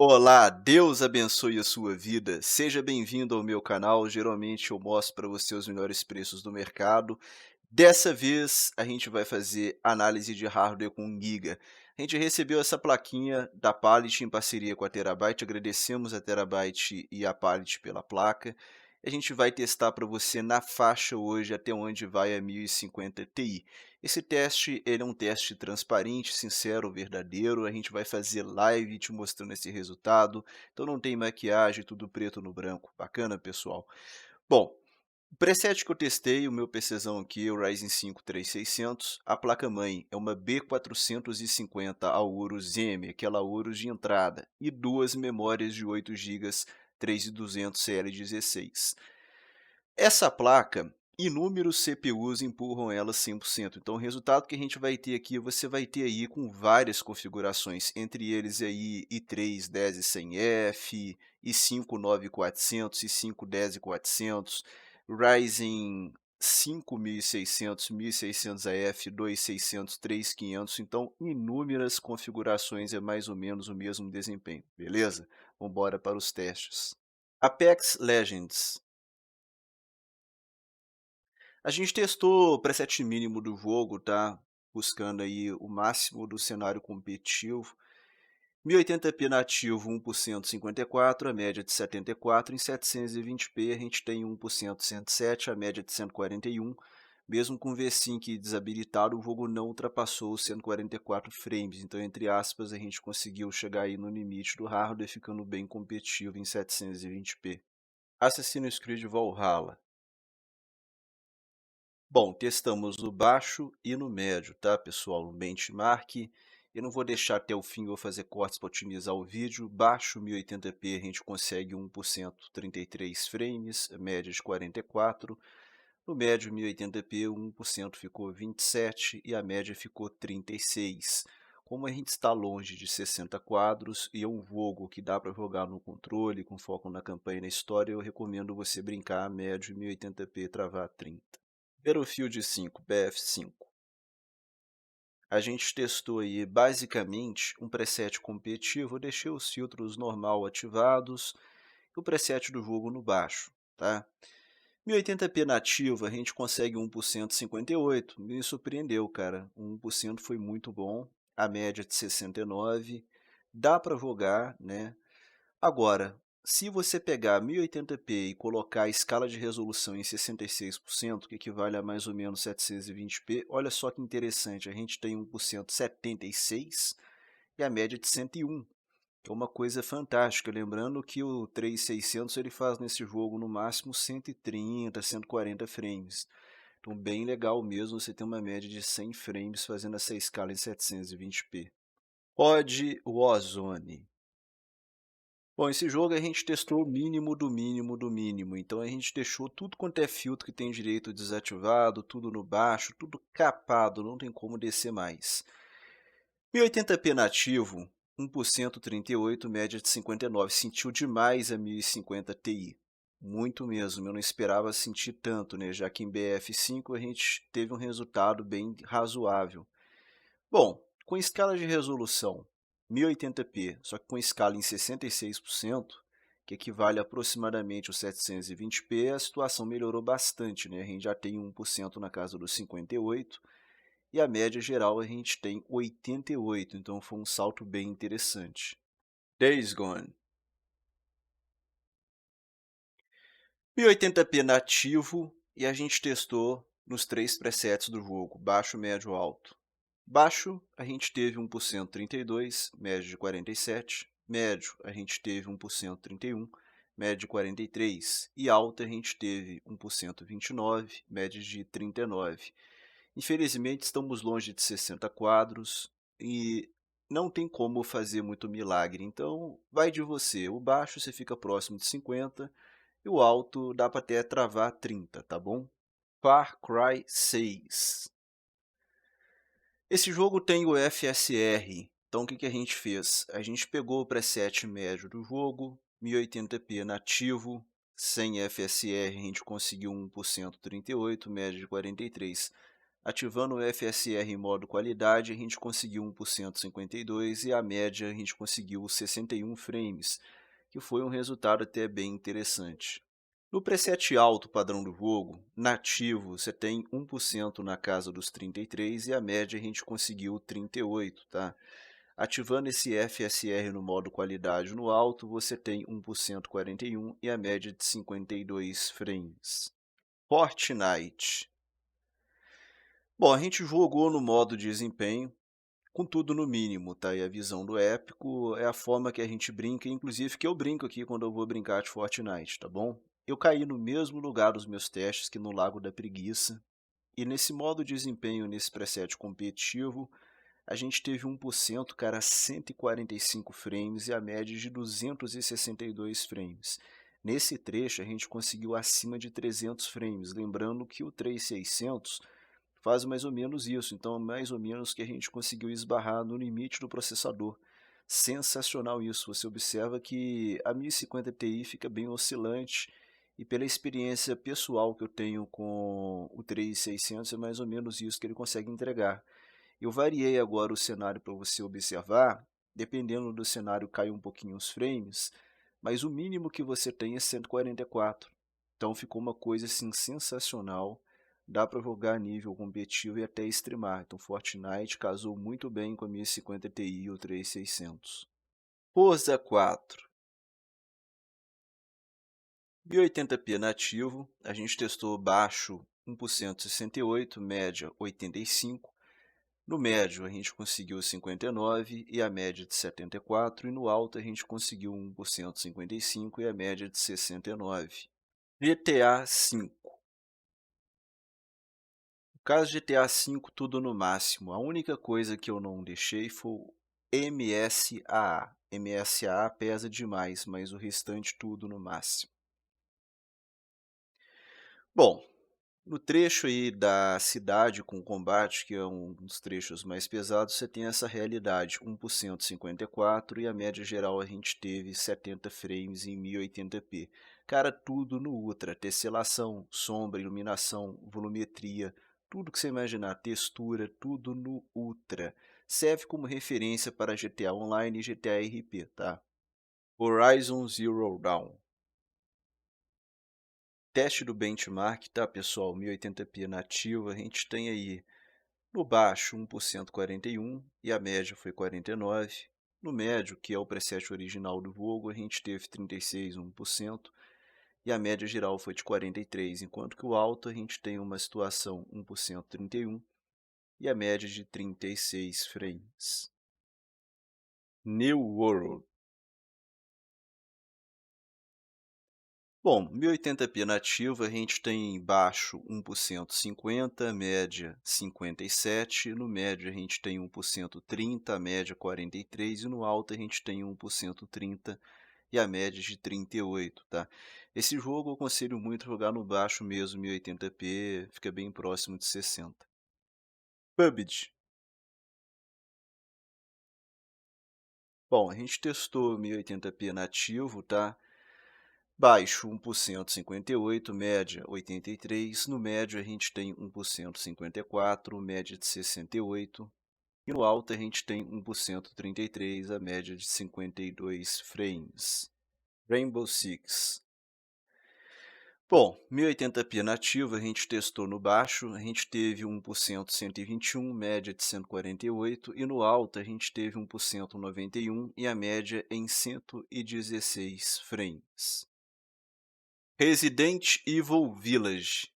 Olá, Deus abençoe a sua vida. Seja bem-vindo ao meu canal. Geralmente eu mostro para você os melhores preços do mercado. Dessa vez a gente vai fazer análise de hardware com Giga. A gente recebeu essa plaquinha da Palit em parceria com a Terabyte. Agradecemos a Terabyte e a Palit pela placa. A gente vai testar para você na faixa hoje até onde vai a 1050 Ti. Esse teste, ele é um teste transparente, sincero, verdadeiro. A gente vai fazer live te mostrando esse resultado. Então não tem maquiagem, tudo preto no branco. Bacana, pessoal? Bom, o preset que eu testei, o meu PCzão aqui, é o Ryzen 5 3600. A placa-mãe é uma B450 Aorus M, aquela Aorus de entrada, e duas memórias de 8 GB 3200 CL16. Essa placa, inúmeros CPUs empurram ela 100%. Então o resultado que a gente vai ter aqui, você vai ter aí com várias configurações, entre eles aí i3 10100F, i5 9400, i5 10400, Ryzen 5 1600, 1600AF, 2600, 3500, então inúmeras configurações, é mais ou menos o mesmo desempenho, beleza? Vamos embora para os testes. Apex Legends. A gente testou o preset mínimo do jogo, tá? Buscando aí o máximo do cenário competitivo. 1080p nativo 1% 54, a média de 74. Em 720p a gente tem 1% 107, a média de 141. Mesmo com o V-Sync desabilitado, o jogo não ultrapassou os 144 frames. Então, entre aspas, a gente conseguiu chegar aí no limite do hardware, ficando bem competitivo em 720p. Assassin's Creed Valhalla. Bom, testamos no baixo e no médio, tá, pessoal? No benchmark. Eu não vou deixar até o fim, vou fazer cortes para otimizar o vídeo. Baixo 1080p a gente consegue 1% 33 frames, média de 44. No médio 1080p 1% ficou 27 e a média ficou 36. Como a gente está longe de 60 quadros e é um jogo que dá para jogar no controle, com foco na campanha e na história, eu recomendo você brincar a médio 1080p travar 30. Battlefield 5, BF5. A gente testou aí basicamente um preset competitivo, eu deixei os filtros normal ativados e o preset do jogo no baixo, tá? 1080p nativo a gente consegue 1% 58, me surpreendeu, cara, 1% foi muito bom, a média de 69, dá para jogar, né? Agora, se você pegar 1080p e colocar a escala de resolução em 66%, que equivale a mais ou menos 720p, olha só que interessante, a gente tem 1% 76 e a média de 101, que é uma coisa fantástica. Lembrando que o 3600 ele faz nesse jogo no máximo 130, 140 frames. Então bem legal mesmo você ter uma média de 100 frames fazendo essa escala em 720p. COD Warzone. Bom, esse jogo a gente testou o mínimo do mínimo do mínimo, então a gente deixou tudo quanto é filtro que tem direito desativado, tudo no baixo, tudo capado, não tem como descer mais. 1080p nativo, 1% 38, média de 59, sentiu demais a 1050 Ti, muito mesmo, eu não esperava sentir tanto, né, já que em BF5 a gente teve um resultado bem razoável. Bom, com escala de resolução 1080p, só que com escala em 66%, que equivale aproximadamente aos 720p, a situação melhorou bastante, né? A gente já tem 1% na casa dos 58 e a média geral a gente tem 88, então foi um salto bem interessante. Days Gone. 1080p nativo e a gente testou nos três presets do jogo, baixo, médio, alto. Baixo, a gente teve 1% 32, médio de 47. Médio, a gente teve 1% 31, média de 43. E alta, a gente teve 1% 29, média de 39. Infelizmente, estamos longe de 60 quadros e não tem como fazer muito milagre. Então, vai de você. O baixo você fica próximo de 50 e o alto dá para até travar 30, tá bom? Far Cry 6. Esse jogo tem o FSR, então o que a gente fez? A gente pegou o preset médio do jogo, 1080p nativo, sem FSR a gente conseguiu 1% 38, média de 43. Ativando o FSR em modo qualidade, a gente conseguiu 1,52 e a média a gente conseguiu 61 frames, que foi um resultado até bem interessante. No preset alto padrão do jogo, nativo, você tem 1% na casa dos 33 e a média a gente conseguiu 38, tá? Ativando esse FSR no modo qualidade no alto, você tem 1% 41 e a média de 52 frames. Fortnite. Bom, a gente jogou no modo desempenho, com tudo no mínimo, tá? E a visão do épico é a forma que a gente brinca, inclusive que eu brinco aqui quando eu vou brincar de Fortnite, tá bom? Eu caí no mesmo lugar dos meus testes que no Lago da Preguiça, e nesse modo desempenho, nesse preset competitivo, a gente teve 1%, cara, 145 frames e a média de 262 frames. Nesse trecho, a gente conseguiu acima de 300 frames, lembrando que o 3600 faz mais ou menos isso, então mais ou menos que a gente conseguiu esbarrar no limite do processador. Sensacional isso, você observa que a 1050 Ti fica bem oscilante e pela experiência pessoal que eu tenho com o 3600 é mais ou menos isso que ele consegue entregar. Eu variei agora o cenário para você observar, dependendo do cenário cai um pouquinho os frames, mas o mínimo que você tem é 144. Então ficou uma coisa assim sensacional, dá para jogar a nível competitivo e até streamar. Então Fortnite casou muito bem com a minha 50 Ti e o 3600. Forza 4. 1080p nativo, a gente testou baixo 1% 68, média 85. No médio, a gente conseguiu 59 e a média de 74, e no alto a gente conseguiu 1% 55 e a média de 69. GTA V. No caso de GTA V, tudo no máximo. A única coisa que eu não deixei foi o MSAA. MSAA pesa demais, mas o restante tudo no máximo. Bom, no trecho aí da cidade com combate, que é um dos trechos mais pesados, você tem essa realidade, 1% 54 e a média geral a gente teve 70 frames em 1080p. Cara, tudo no Ultra, tesselação, sombra, iluminação, volumetria, tudo que você imaginar, textura, tudo no Ultra. Serve como referência para GTA Online e GTA RP, tá? Horizon Zero Dawn. Teste do benchmark, tá, pessoal? 1080p nativa, a gente tem aí no baixo 1% 41 e a média foi 49. No médio, que é o preset original do jogo, a gente teve 36, 1% e a média geral foi de 43, enquanto que o alto a gente tem uma situação 1% 31 e a média de 36 frames. New World. Bom, 1080p nativa a gente tem baixo 1% 50, média 57, no médio a gente tem 1% 30, média 43 e no alto a gente tem 1% 30 e a média de 38, tá? Esse jogo eu aconselho muito jogar no baixo mesmo, 1080p, fica bem próximo de 60. PUBG. Bom, a gente testou 1080p nativo, tá? Baixo 1% 58, média 83, no médio a gente tem 1% 54, média de 68, e no alto a gente tem 1% 33, a média de 52 frames. Rainbow Six. Bom, 1080p nativo a gente testou no baixo, a gente teve 1% 121, média de 148, e no alto a gente teve 1% 91 e a média em 116 frames. Resident Evil Village.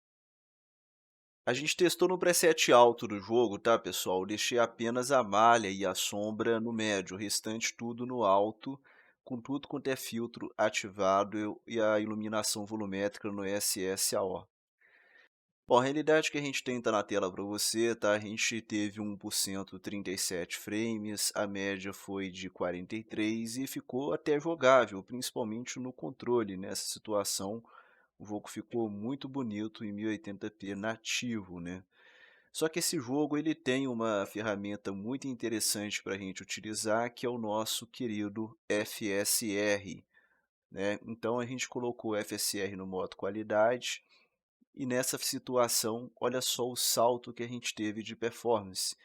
A gente testou no preset alto do jogo, tá, pessoal? Deixei apenas a malha e a sombra no médio, o restante tudo no alto, com tudo quanto é filtro ativado e a iluminação volumétrica no SSAO. Bom, a realidade que a gente tem tá na tela para você, tá? A gente teve 1% 37 frames, a média foi de 43 e ficou até jogável, principalmente no controle, nessa situação. O jogo ficou muito bonito em 1080p nativo, né? Só que esse jogo ele tem uma ferramenta muito interessante para a gente utilizar, que é o nosso querido FSR, né? Então a gente colocou o FSR no modo qualidade E nessa situação, olha só o salto que a gente teve de performance.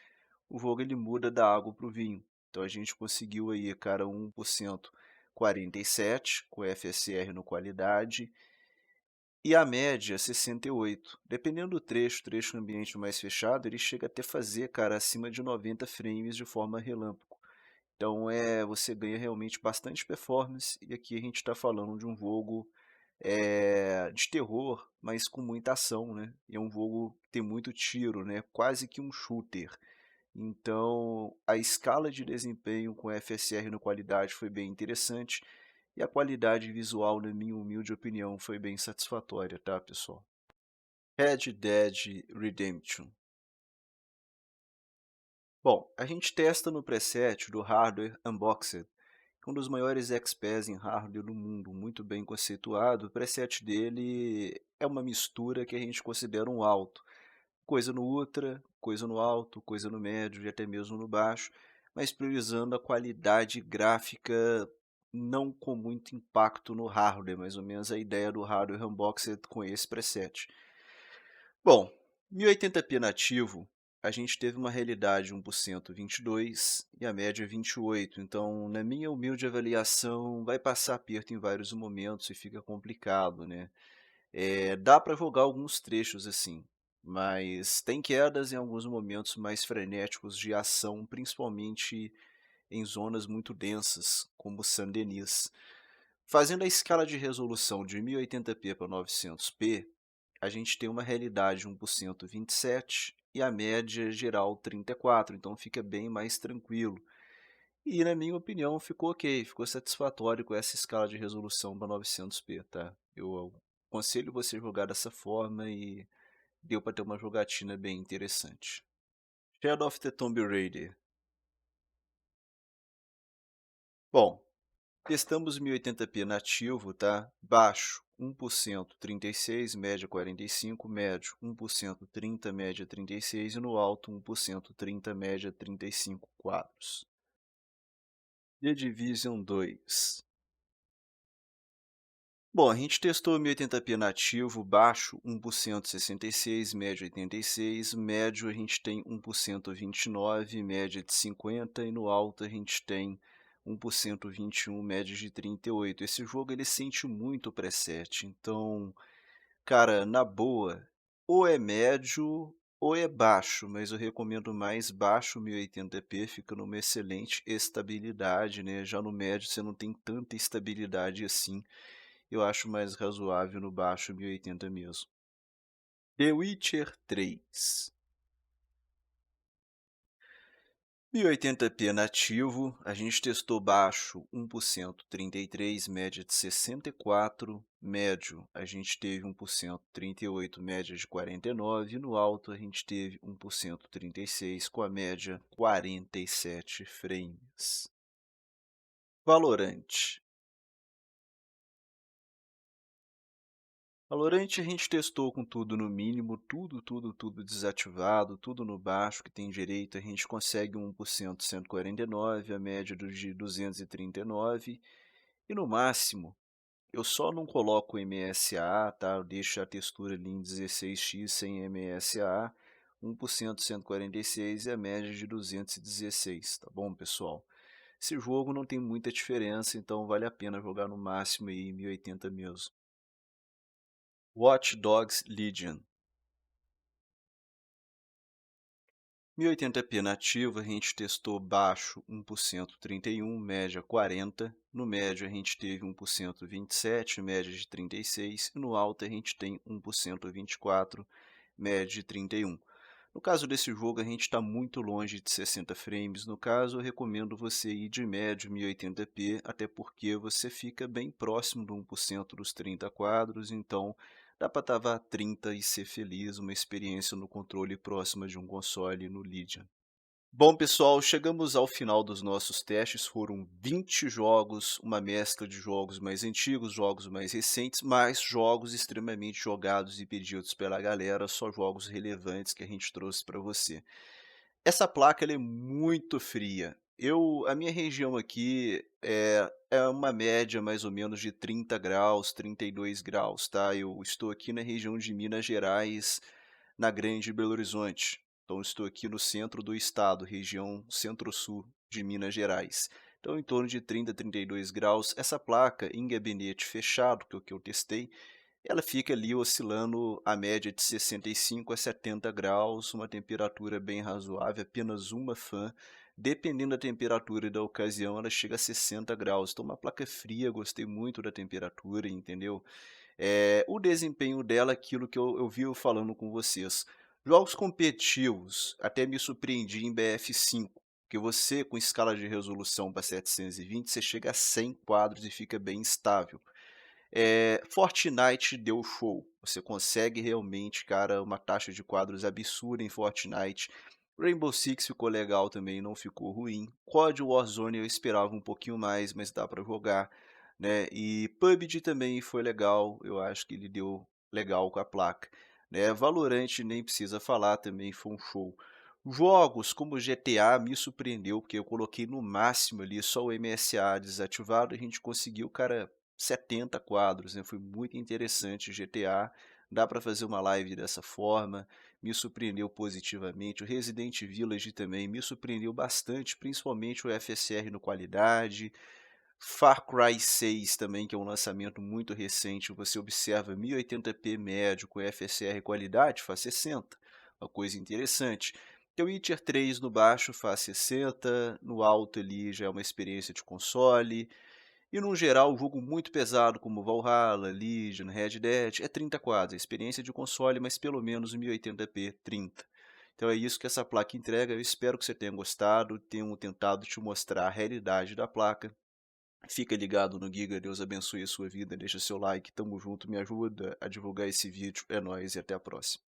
O jogo ele muda da água para o vinho. Então a gente conseguiu aí, cara, 1% 47 com FSR no qualidade e a média 68. Dependendo do trecho no ambiente mais fechado, ele chega até fazer, cara, acima de 90 frames de forma relâmpago. Então você ganha realmente bastante performance e aqui a gente está falando de um jogo de terror, mas com muita ação, né? E é um jogo que tem muito tiro, né? Quase que um shooter. Então, a escala de desempenho com FSR no qualidade foi bem interessante e a qualidade visual, na minha humilde opinião, foi bem satisfatória, tá, pessoal? Red Dead Redemption. Bom, a gente testa no preset do Hardware Unboxed, um dos maiores experts em hardware do mundo, muito bem conceituado. O preset dele é uma mistura que a gente considera um alto. Coisa no ultra, coisa no alto, coisa no médio e até mesmo no baixo, mas priorizando a qualidade gráfica não com muito impacto no hardware, mais ou menos a ideia do hardware unboxed com esse preset. Bom, 1080p nativo, a gente teve uma realidade 1% 22 e a média 28, então na minha humilde avaliação vai passar aperto em vários momentos e fica complicado, né? Dá para jogar alguns trechos assim, mas tem quedas em alguns momentos mais frenéticos de ação, principalmente em zonas muito densas, como Saint-Denis. Fazendo a escala de resolução de 1080p para 900p, a gente tem uma realidade 1% 27 e a média geral 34, então fica bem mais tranquilo. E na minha opinião ficou ok, ficou satisfatório com essa escala de resolução para 900p, tá? Eu aconselho você jogar dessa forma e deu para ter uma jogatina bem interessante. Shadow of the Tomb Raider. Bom, testamos 1080p nativo, tá? Baixo 1%, 36, média 45, médio 1%, 30, média 36 e no alto 1%, 30, média 35 quadros. The Division 2. Bom, a gente testou 1080p nativo, baixo 1% 66, médio 86, médio a gente tem 1% 29, média de 50 e no alto a gente tem 1% 21, média de 38. Esse jogo ele sente muito o preset, então, cara, na boa, ou é médio ou é baixo, mas eu recomendo mais baixo 1080p, fica numa excelente estabilidade, né? Já no médio você não tem tanta estabilidade assim. Eu acho mais razoável no baixo 1080 mesmo. The Witcher 3. 1080p nativo, a gente testou baixo 1%, 33, média de 64, médio a gente teve 1%, 38, média de 49 e no alto a gente teve 1%, 36 com a média 47 frames. Valorant. Valorant a gente testou com tudo no mínimo, tudo desativado, tudo no baixo que tem direito, a gente consegue 1% 149, a média de 239 e no máximo, eu só não coloco MSA, tá? Eu deixo a textura ali em 16x sem MSA, 1% 146 e a média de 216, tá bom, pessoal? Esse jogo não tem muita diferença, então vale a pena jogar no máximo aí 1080 mesmo. Watch Dogs Legion. 1080p nativo a gente testou baixo 1% 31, média 40, no médio a gente teve 1% 27, média de 36 e no alto a gente tem 1% 24, média de 31. No caso desse jogo a gente está muito longe de 60 frames, no caso eu recomendo você ir de médio 1080p, até porque você fica bem próximo do 1% dos 30 quadros, então dá para travar 30 e ser feliz, uma experiência no controle próxima de um console no Lydian. Bom, pessoal, chegamos ao final dos nossos testes. Foram 20 jogos, uma mescla de jogos mais antigos, jogos mais recentes, mas jogos extremamente jogados e pedidos pela galera, só jogos relevantes que a gente trouxe para você. Essa placa ela é muito fria. A minha região aqui é uma média mais ou menos de 30 graus, 32 graus, tá. Eu estou aqui na região de Minas Gerais, na Grande Belo Horizonte. Então estou aqui no centro do estado, região centro-sul de Minas Gerais. Então em torno de 30, 32 graus. Essa placa em gabinete fechado, que é o que eu testei, ela fica ali oscilando a média de 65 a 70 graus, uma temperatura bem razoável, apenas uma fã. Dependendo da temperatura e da ocasião, ela chega a 60 graus. Então, uma placa fria, gostei muito da temperatura, entendeu? O desempenho dela, aquilo que eu vivo falando com vocês. Jogos competitivos, até me surpreendi em BF5, que você, com escala de resolução para 720, você chega a 100 quadros e fica bem estável. Fortnite deu show. Você consegue realmente, cara, uma taxa de quadros absurda em Fortnite. Rainbow Six ficou legal também, não ficou ruim. COD Warzone eu esperava um pouquinho mais, mas dá pra jogar, né. E PUBG também foi legal, eu acho que ele deu legal com a placa, né. Valorant nem precisa falar, também foi um show. Jogos como GTA me surpreendeu, porque eu coloquei no máximo ali só o MSA desativado, e a gente conseguiu, cara, 70 quadros, né, foi muito interessante o GTA, dá para fazer uma live dessa forma, me surpreendeu positivamente. O Resident Village também me surpreendeu bastante, principalmente o FSR no qualidade. Far Cry 6 também, que é um lançamento muito recente, você observa 1080p médio com FSR qualidade, faz 60, uma coisa interessante. The Witcher 3 no baixo faz 60, no alto ali já é uma experiência de console. E num geral, jogo muito pesado como Valhalla, Legion, Red Dead, é 30 quadros, é experiência de console, mas pelo menos 1080p 30. Então é isso que essa placa entrega, eu espero que você tenha gostado, tenho tentado te mostrar a realidade da placa. Fica ligado no Giga, Deus abençoe a sua vida, deixa seu like, tamo junto, me ajuda a divulgar esse vídeo, é nóis e até a próxima.